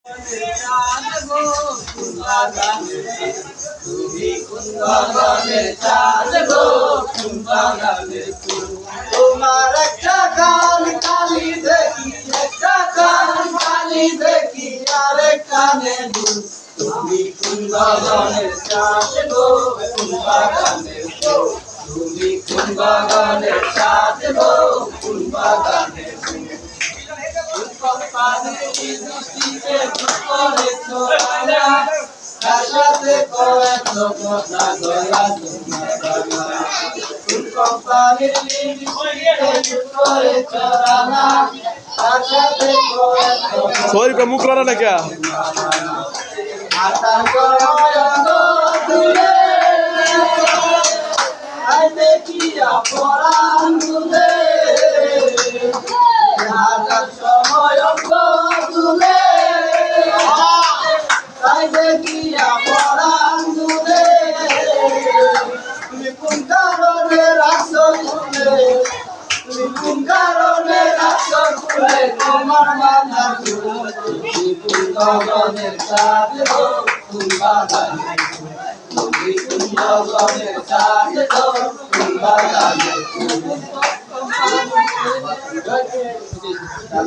তুমি কোন বাগানের চাঁদ গো, কোন বাগানের ফুল। তোমার একটা কান কালি দেখি, একটা কান কালি দেখি, আরেক কানে দুল। তুমি কোন বাগানের চাঁদ গো, কোন বাগানের ফুল। তুমি কোন বাগানের চাঁদ গো, কোন বাগানের ফুল। দৃষ্টিতে করেছ রাঙা, তার সাথে করেছ কথা গলা তোমার। কোম্পানির দৃষ্টিতে করেছ রাঙা, তার সাথে করেছ সরি কা মুখ লড়া না কে আতার গরম তুলে আই দেখিয়া পরাণ তুলে আতার সময় তুলে আই দেখিয়া পরাণ তুলে। তুমি কোন কারণে রাখছো তুলে, তুমি কোন কারণে রাখছো তুলে তোমার মাথার চুল। তুমি কোন গগনের চাঁদ গো, কোন বাগানের ফুল। তুমি কোন গগনের চাঁদ গো, কোন বাগানের ফুল।